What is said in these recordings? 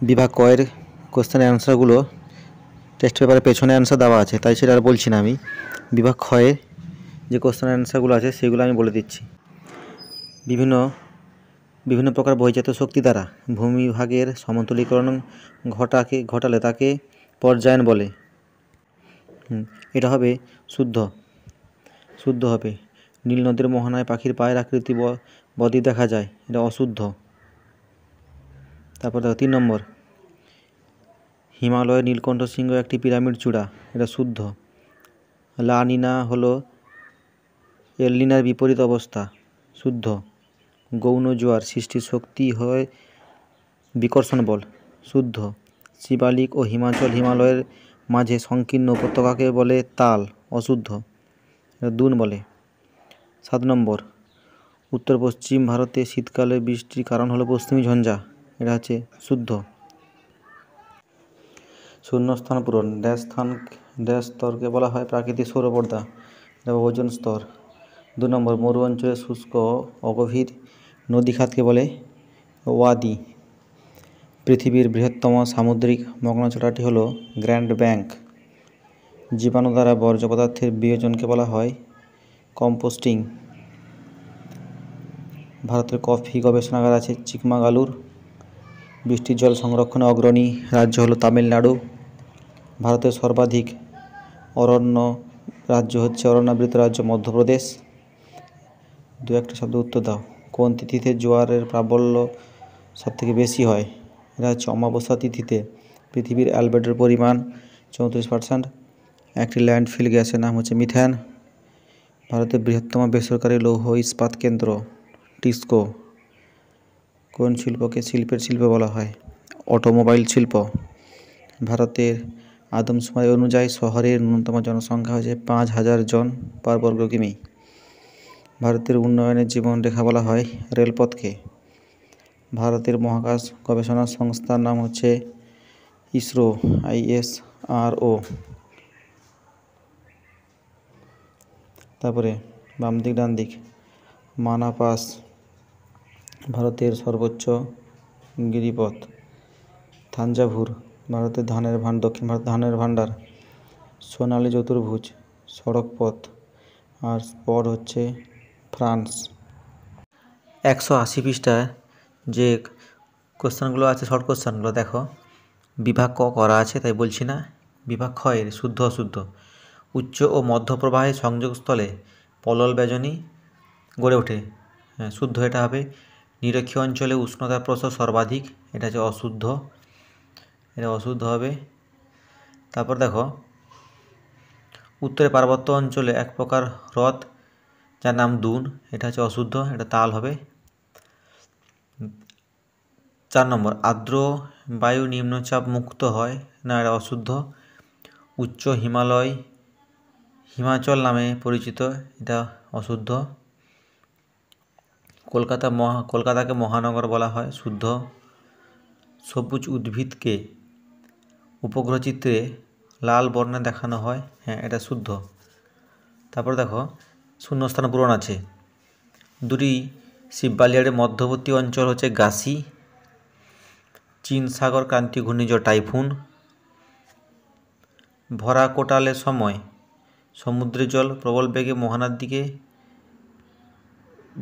বিভাগ কয়ের কোশ্চেনের অ্যান্সারগুলো টেস্ট পেপারের পেছনে অ্যান্সার দেওয়া আছে, তাই সেটা আর বলছি না আমি। বিভাগ ক্ষয়ের যে কোশ্চেনের অ্যান্সারগুলো আছে সেগুলো আমি বলে দিচ্ছি। বিভিন্ন প্রকার বহির্জাত শক্তি দ্বারা ভূমিভাগের সমতলীকরণ ঘটালে তাকে পর্যায়ন বলে। এটা হবে শুদ্ধ হবে। নীল নদের মোহনায় পাখির পায়ের আকৃতি বদ্বীপ দেখা যায়, এটা অশুদ্ধ। তারপর দেখো 3 নম্বর, হিমালয়ের নীলকণ্ঠ শৃঙ্গ একটি পিরামিড চূড়া, এটা শুদ্ধ। লা নিনা হলো এল নিনার বিপরীত অবস্থা, শুদ্ধ। গৌণ জোয়ার সৃষ্টির শক্তি হয় বিকর্ষণ বল, শুদ্ধ। শিবালিক ও হিমালয়ের মাঝে সংকীর্ণ উপত্যকাকে বলে তাল, অশুদ্ধ, দুন বলে। 7 নম্বর, উত্তর পশ্চিম ভারতে শীতকালে বৃষ্টির কারণ হলো পশ্চিমী ঝঞ্ঝা, এটা হচ্ছে শুদ্ধ। শূন্যস্থান পূরণ। ড্যাশ স্তরকে বলা হয় প্রাকৃতিক সৌরপর্দা, এটা ওজোন স্তর। 2 নম্বর, মরু অঞ্চলে শুষ্ক অগভীর নদীখাতকে বলে ওয়াদি। পৃথিবীর বৃহত্তম সামুদ্রিক মগ্নচূড়াটি হলো গ্র্যান্ড ব্যাংক। জীবাণু দ্বারা বর্জ্য পদার্থের বিয়োজনকে বলা হয় কম্পোস্টিং। ভারতের কফি গবেষণাগার আছে চিকমাগালুর। বৃষ্টির জল সংরক্ষণে অগ্রণী রাজ্য হলো তামিলনাড়ু। ভারতের সর্বাধিক অরণ্য রাজ্য হচ্ছে অরণ্যাবৃত রাজ্য মধ্যপ্রদেশ। 2-1 শব্দ উত্তর দাও। কোন তিথিতে জোয়ারের প্রাবল্য সবথেকে বেশি হয়? এটা হচ্ছে অমাবস্যা তিথিতে। পৃথিবীর অ্যালবেডোর পরিমাণ 34%। একটি ল্যান্ডফিল গ্যাসের নাম হচ্ছে মিথেন। ভারতের বৃহত্তম বেসরকারি লৌহ ইস্পাত কেন্দ্র টিস্কো। কোন শিল্পকে শিল্পের শিল্প বলা হয়? অটোমোবাইল শিল্প। ভারতের আদমশুমারি অনুযায়ী শহরের ন্যূনতম জনসংখ্যা হচ্ছে 5000 জন পার বর্গ কিমি। ভারতের উন্নয়নের জীবনরেখা বলা হয় রেলপথকে। ভারতের মহাকাশ গবেষণা সংস্থার নাম হচ্ছে ইসরো, ISRO। তারপরে বাম দিক ডান দিক, মানাপাস ভারতের সর্বোচ্চ গিরিপথ। থাঞ্জাভুর ভারতের দক্ষিণ ভারতের ধানের ভাণ্ডার। সোনালী চতুর্ভুজ সড়কপথ। আর স্পট হচ্ছে ফ্রান্স। 180 পৃষ্ঠায় যে কোশ্চেনগুলো আছে, শর্ট কোশ্চেনগুলো দেখো। বিভাগ ক করা আছে তাই বলছি না। বিভাগ খ এর শুদ্ধ অশুদ্ধ। উচ্চ ও মধ্য প্রবাহের সংযোগস্থলে পলল বেজনী গড়ে ওঠে, শুদ্ধ এটা হবে। নিরক্ষীয় অঞ্চলে উষ্ণতার প্রসার সর্বাধিক, এটা হচ্ছে অশুদ্ধ, এটা অশুদ্ধ হবে। তারপর দেখো, উত্তরে পার্বত্য অঞ্চলে এক প্রকার হ্রদ যার নাম দুন, এটা হচ্ছে অশুদ্ধ, এটা তাল হবে। 4 নম্বর, আর্দ্র বায়ু নিম্নচাপ মুক্ত হয়, না এটা অশুদ্ধ। উচ্চ হিমাচল নামে পরিচিত, এটা অশুদ্ধ। কলকাতাকে মহানগর বলা হয়, শুদ্ধ। সবুজ উদ্ভিদকে উপগ্রহ চিত্রে লাল বর্ণে দেখানো হয়, হ্যাঁ এটা শুদ্ধ। তারপর দেখো, শূন্যস্থান পূরণ আছে। দুটি শিববালিয়ারের মধ্যবর্তী অঞ্চল হচ্ছে গাসি। চীন সাগর ক্রান্তীয় ঘূর্ণিঝড় টাইফুন। ভরা কোটালের সময় সমুদ্রের জল প্রবল বেগে মোহনার দিকে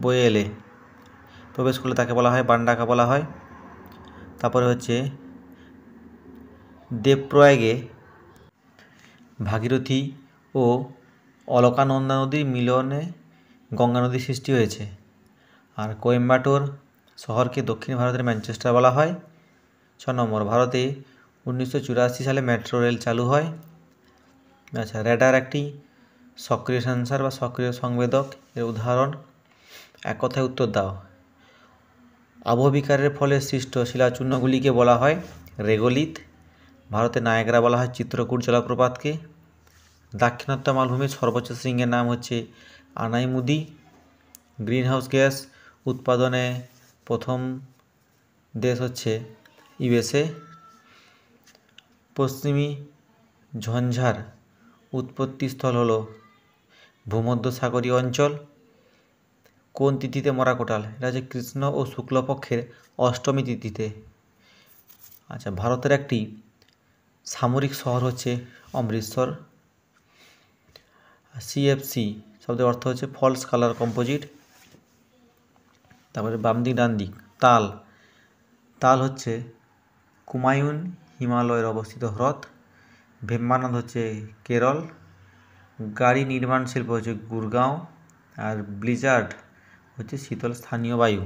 বয়ে এলে প্রবেশ করলে তাকে বলা হয় বান্ডাকা বলা হয়। তারপরে হচ্ছে দেবপ্রয়াগে ভাগীরথী ও অলকানন্দা নদীর মিলনে গঙ্গা নদীর সৃষ্টি হয়েছে। আর কোয়েম্বাটোর শহরকে দক্ষিণ ভারতের ম্যানচেস্টার বলা হয়। 6 নম্বর, ভারতে 1984 সালে মেট্রো রেল চালু হয়। আচ্ছা, রেডার একটি সক্রিয় সেন্সার বা সক্রিয় সংবেদক, এর উদাহরণ। এক কথায় উত্তর দাও। আবহবিকারের ফলে সৃষ্ট শিলাচূর্ণগুলিকে বলা হয় রেগোলিথ। ভারতের নায়াগ্রা বলা হয় চিত্রকূট জলপ্রপাতকে। দাক্ষিণাত্য মালভূমির সর্বোচ্চ শৃঙ্গের নাম হচ্ছে আনাইমুদি। গ্রিনহাউস গ্যাস উৎপাদনে প্রথম দেশ হচ্ছে USA। পশ্চিমী ঝঞ্ঝার উৎপত্তিস্থল হল ভূমধ্যসাগরীয় অঞ্চল। কোন তিথিতে মরা কোটাল? এটা হচ্ছে কৃষ্ণ ও শুক্লপক্ষের অষ্টমী তিথিতে। আচ্ছা, ভারতের একটি সামরিক শহর হচ্ছে অমৃতসর। সিএফসি শব্দের অর্থ হচ্ছে ফলস কালার কম্পোজিট। তারপরে বাম দিক ডান দিক, তাল। তাল হচ্ছে কুমায়ুন হিমালয়ের অবস্থিত হ্রদ। ভেম্বানাদ হচ্ছে কেরল। গাড়ি নির্মাণ শিল্প হচ্ছে গুরগাঁও। আর ব্লিজার্ড হচ্ছে শীতল স্থানীয় বায়ু।